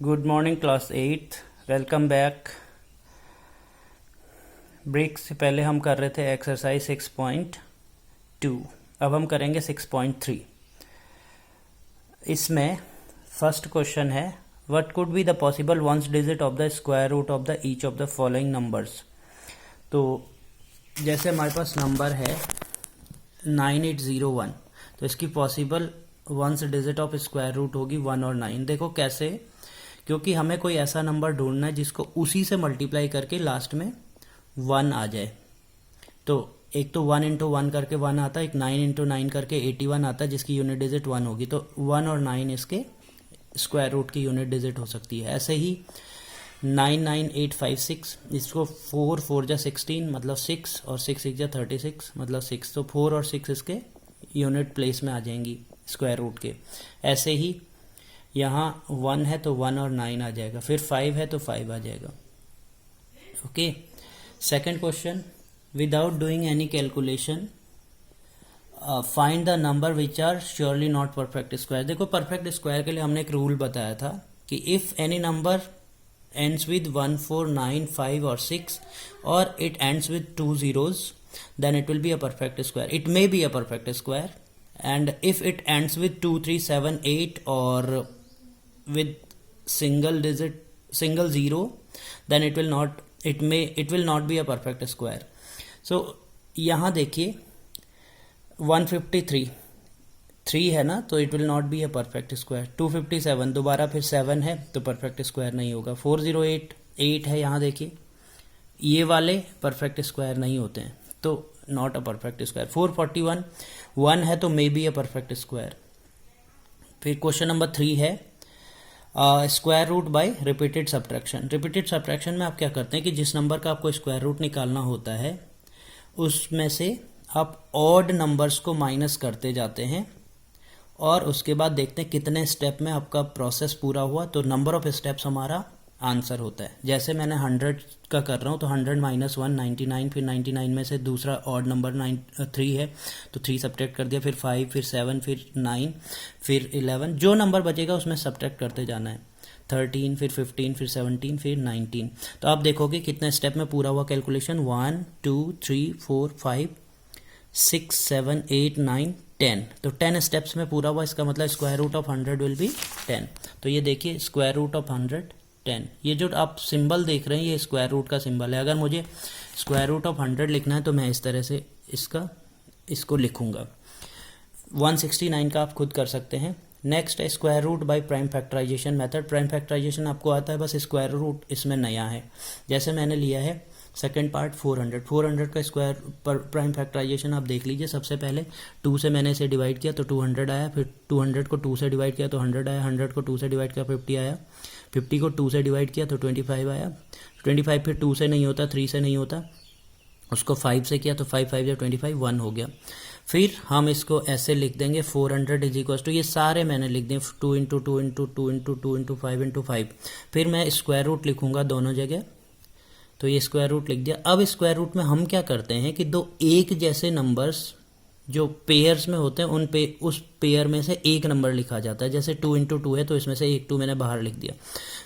Good morning class 8। Welcome back. Break से पहले हम कर रहे थे एक्सरसाइज 6.2। अब हम करेंगे 6.3। इसमें फर्स्ट क्वेश्चन है what could be the possible ones digit of the square root of the each of the following numbers. तो जैसे हमारे पास नंबर है 9801, तो इसकी possible ones digit of square root होगी 1 और 9। देखो कैसे, क्योंकि हमें कोई ऐसा नंबर ढूंढना है जिसको उसी से मल्टीप्लाई करके लास्ट में 1 आ जाए। तो एक तो 1 इंटू 1 करके 1 आता है, एक 9 इंटू 9 करके 81 आता है जिसकी यूनिट डिजिट 1 होगी। तो 1 और 9 इसके स्क्वायर रूट की यूनिट डिजिट हो सकती है। ऐसे ही 99856, इसको 4 4 जा 16 मतलब 6 और 6 6 जा 36 मतलब 6। तो 4 और 6 इसके यूनिट प्लेस में आ जाएंगी स्क्वायर रूट के। ऐसे ही यहाँ 1 है तो 1 और 9 आ जाएगा, फिर 5 है तो 5 आ जाएगा। Okay, second question, without doing any calculation find the number which are surely not perfect square. देखो परफेक्ट स्क्वायर के लिए हमने एक रूल बताया था कि if any number ends with 1 4 9 5 or 6 or it ends with 2 zeros, then it will be a perfect square. It may be a perfect square, and if it ends with 2 3 7 8 or with single zero, then it will not be a perfect square. So यहाँ देखिए 153 3 है ना, तो it will not be a perfect square. 257 दोबारा फिर 7 है तो perfect square नहीं होगा। 408 8 है, यहाँ देखिए ये वाले परफेक्ट स्क्वायर नहीं होते हैं, तो नॉट अ परफेक्ट स्क्वायर। 441 1 है तो may be a perfect square. फिर क्वेश्चन नंबर 3 है square root by repeated subtraction. Repeated subtraction में आप क्या करते हैं कि जिस नंबर का आपको स्क्वायर रूट निकालना होता है उसमें से आप ऑड नंबर्स को माइनस करते जाते हैं और उसके बाद देखते हैं कितने स्टेप में आपका प्रोसेस पूरा हुआ, तो नंबर ऑफ स्टेप्स हमारा आंसर होता है। जैसे मैंने 100 का कर रहा हूँ तो 100 माइनस 1 99, फिर 99 में से दूसरा ऑड नंबर 3 है तो 3 सब्ट्रैक्ट कर दिया, फिर 5 फिर 7 फिर 9 फिर 11, जो नंबर बचेगा उसमें सब्ट्रैक्ट करते जाना है। 13 फिर 15 फिर 17 फिर 19। तो आप देखोगे कितने स्टेप में पूरा हुआ कैलकुलेशन। 1 2 3 4 5 6 7 8 9 10, तो 10 स्टेप्स में पूरा हुआ। इसका मतलब square root of 100 will be 10। तो ये देखिए स्क्वायर रूट ऑफ 100 10। ये जो आप सिंबल देख रहे हैं ये स्क्वायर रूट का सिंबल है। अगर मुझे स्क्वायर रूट ऑफ 100 लिखना है तो मैं इस तरह से इसको लिखूंगा। 169 का आप खुद कर सकते हैं। नेक्स्ट है square root by prime factorization method. Prime factorization आपको आता है, बस स्क्वायर रूट इसमें नया है। जैसे मैंने लिया है सेकेंड पार्ट 400 का स्क्वायर पर प्राइम फैक्टराइजेशन आप देख लीजिए। सबसे पहले 2 से मैंने इसे डिवाइड किया तो 200 आया, फिर 200 को 2 से डिवाइड किया तो 100 आया, 100 को 2 से डिवाइड किया 50 आया, 50 को 2 से डिवाइड किया तो 25 आया, 25 फिर 2 से नहीं होता, 3 से नहीं होता, उसको 5 से किया तो 5 5 या 25 1 हो गया। फिर हम इसको ऐसे लिख देंगे 400 इज इक्वल टू, ये सारे मैंने लिख दिए 2 into 2 into 2 into 2 into 5 into 5। फिर मैं स्क्वायर रूट लिखूंगा दोनों जगह, तो ये स्क्वायर रूट लिख दिया। अब स्क्वायर रूट में हम क्या करते हैं कि दो एक जैसे नंबर्स जो पेयर्स में होते हैं उस पेयर में से एक नंबर लिखा जाता है। जैसे 2 इंटू 2 है तो इसमें से एक 2 मैंने बाहर लिख दिया,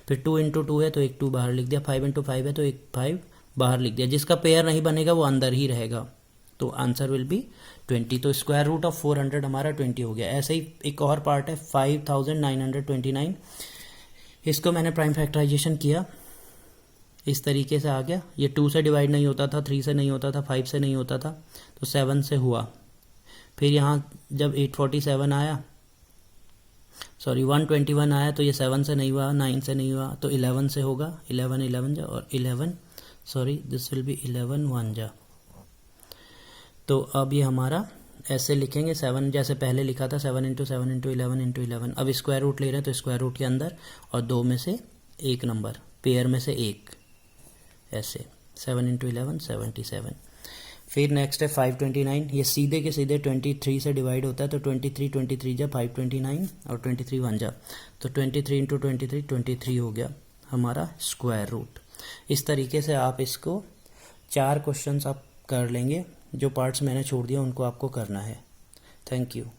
फिर 2 इंटू 2 है तो एक 2 बाहर लिख दिया, 5 इंटू 5 है तो एक 5 बाहर लिख दिया। जिसका पेयर नहीं बनेगा वो अंदर ही रहेगा, तो आंसर विल बी 20। तो स्क्वायर रूट ऑफ 400 हमारा 20 हो गया। ऐसे ही एक और पार्ट है 5929, इसको मैंने प्राइम फैक्टराइजेशन किया, इस तरीके से आ गया। ये 2 से डिवाइड नहीं होता था, 3 से नहीं होता था, 5 से नहीं होता था, तो 7 से हुआ। फिर यहाँ जब 847 आया, सॉरी 121 आया तो ये 7 से नहीं हुआ, 9 से नहीं हुआ, तो 11 से होगा। 11 11 जा और 11 सॉरी दिस विल बी 11 1 जा। तो अब ये हमारा ऐसे लिखेंगे 7 जैसे पहले लिखा था 7 इंटू 7 इंटू 11 इंटू 11। अब स्क्वायर रूट ले रहे हैं तो स्क्वायर रूट के अंदर और 2 में से एक नंबर, पेयर में से एक, ऐसे 7 इंटू 11 77। फिर नेक्स्ट है 529, ये सीधे के सीधे 23 से डिवाइड होता है, तो 23 जा 529 और 23 1 जा, तो 23 इंटू 23 हो गया हमारा स्क्वायर रूट। इस तरीके से आप इसको 4 क्वेश्चंस आप कर लेंगे। जो पार्ट्स मैंने छोड़ दिया उनको आपको करना है। Thank you.